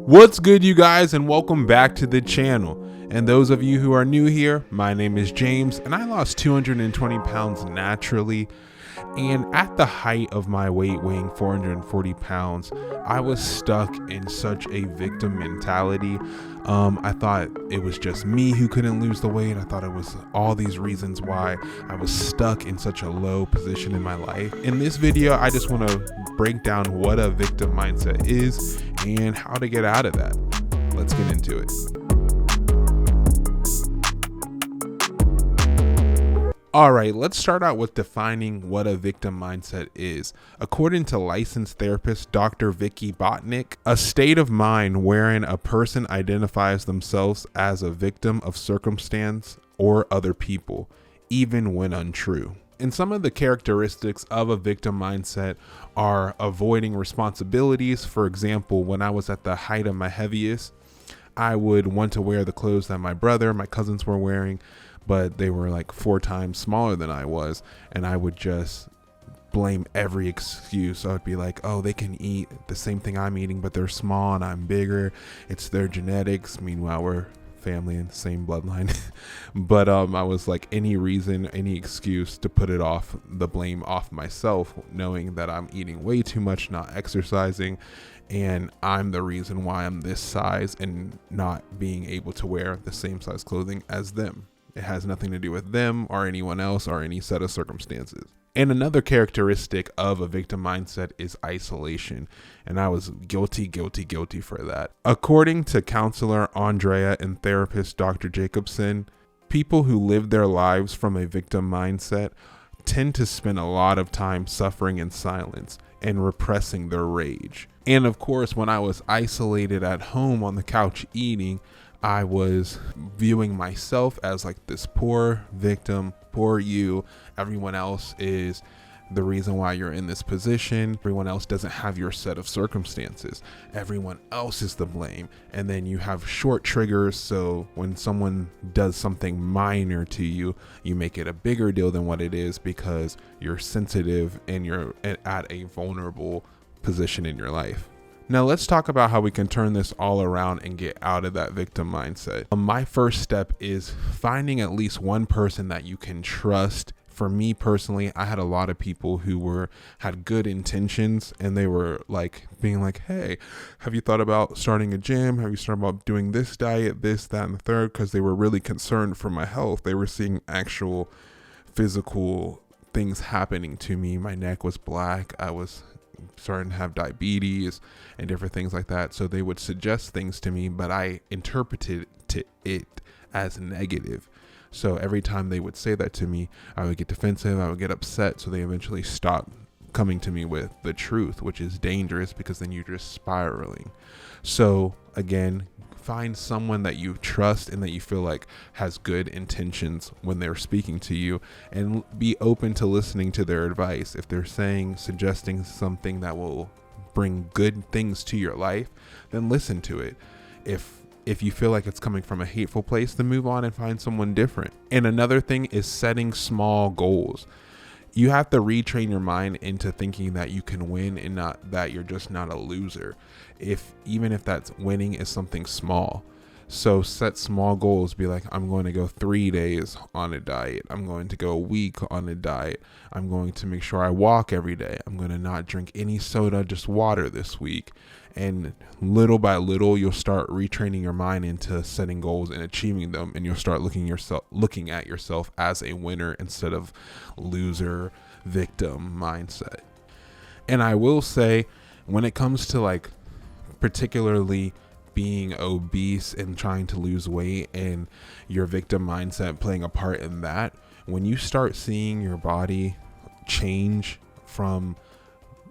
What's good, you guys, and welcome back to the channel. And those of you who are new here, my name is James, and I lost 220 pounds naturally. And at the height of my weight, weighing 440 pounds, I was stuck in such a victim mentality. I thought it was just me who couldn't lose the weight. I thought it was all these reasons why I was stuck in such a low position in my life. In this video, I just want to break down what a victim mindset is and how to get out of that. Let's get into it. All right, let's start out with defining what a victim mindset is. According to licensed therapist Dr. Vicky Botnick, a state of mind wherein a person identifies themselves as a victim of circumstance or other people, even when untrue. And some of the characteristics of a victim mindset are avoiding responsibilities. For example, when I was at the height of my heaviest, I would want to wear the clothes that my cousins were wearing, but they were like 4 times smaller than I was, and I would just blame every excuse. I would be like, oh, they can eat the same thing I'm eating, but they're small and I'm bigger. It's their genetics. Meanwhile, we're family and same bloodline. But I was like, any reason, any excuse to put the blame off myself, knowing that I'm eating way too much, not exercising, and I'm the reason why I'm this size and not being able to wear the same size clothing as them. It has nothing to do with them or anyone else or any set of circumstances. And another characteristic of a victim mindset is isolation. And I was guilty for that. According to counselor Andrea and therapist Dr. Jacobson, people who live their lives from a victim mindset tend to spend a lot of time suffering in silence and repressing their rage. And of course, when I was isolated at home on the couch eating, I was viewing myself as like this poor victim, poor you. Everyone else is the reason why you're in this position. Everyone else doesn't have your set of circumstances. Everyone else is the blame. And then you have short triggers. So when someone does something minor to you, you make it a bigger deal than what it is because you're sensitive and you're at a vulnerable position in your life. Now let's talk about how we can turn this all around and get out of that victim mindset. My first step is finding at least one person that you can trust. For me personally, I had a lot of people who had good intentions, and they were like being like, hey, have you thought about starting a gym? Have you started about doing this diet, this, that, and the third? Because they were really concerned for my health. They were seeing actual physical things happening to me. My neck was black. I was starting to have diabetes and different things like that. So they would suggest things to me, but I interpreted it as negative. So every time they would say that to me, I would get defensive, I would get upset. So they eventually stopped coming to me with the truth, which is dangerous because then you're just spiraling. So again, find someone that you trust and that you feel like has good intentions when they're speaking to you, and be open to listening to their advice. If they're suggesting something that will bring good things to your life, then listen to it. If you feel like it's coming from a hateful place, then move on and find someone different. And another thing is setting small goals. You have to retrain your mind into thinking that you can win and not that you're just not a loser. Even if that's winning is something small. So set small goals. Be like, I'm going to go 3 days on a diet. I'm going to go a week on a diet. I'm going to make sure I walk every day. I'm going to not drink any soda, just water this week. And little by little, you'll start retraining your mind into setting goals and achieving them. And you'll start looking at yourself as a winner instead of loser, victim mindset. And I will say, when it comes to like particularly being obese and trying to lose weight and your victim mindset playing a part in that, when you start seeing your body change from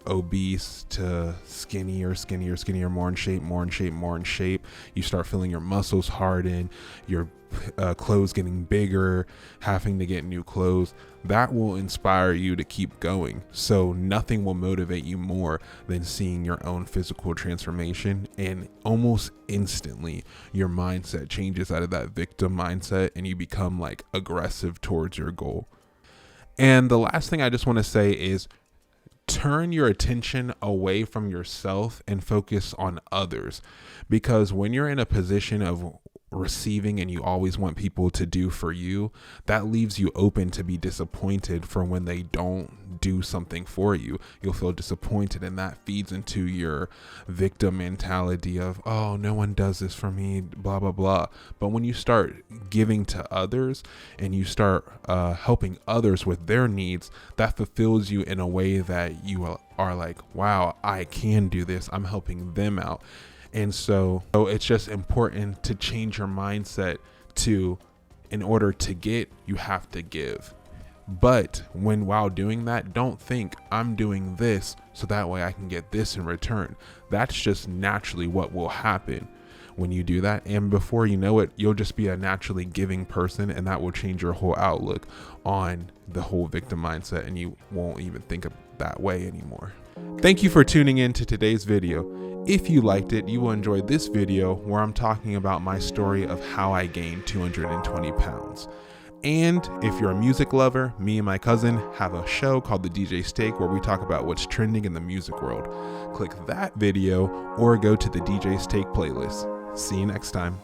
obese to skinnier, more in shape, you start feeling your muscles harden, your clothes getting bigger, having to get new clothes, that will inspire you to keep going. So nothing will motivate you more than seeing your own physical transformation, and almost instantly your mindset changes out of that victim mindset and you become like aggressive towards your goal. And the last thing I just want to say is turn your attention away from yourself and focus on others. Because when you're in a position of receiving and you always want people to do for you, that leaves you open to be disappointed for when they don't do something for you. You'll feel disappointed, and that feeds into your victim mentality of, oh, no one does this for me, blah, blah, blah. But when you start giving to others and you start helping others with their needs, that fulfills you in a way that you are like, wow, I can do this. I'm helping them out. And so it's just important to change your mindset to, in order to get, you have to give. But while doing that, don't think I'm doing this so that way I can get this in return. That's just naturally what will happen when you do that. And before you know it, you'll just be a naturally giving person, and that will change your whole outlook on the whole victim mindset, and you won't even think of that way anymore. Thank you for tuning in to today's video. If you liked it, you will enjoy this video where I'm talking about my story of how I gained 220 pounds. And if you're a music lover, me and my cousin have a show called The DJ Steak where we talk about what's trending in the music world. Click that video or go to the DJ Steak playlist. See you next time.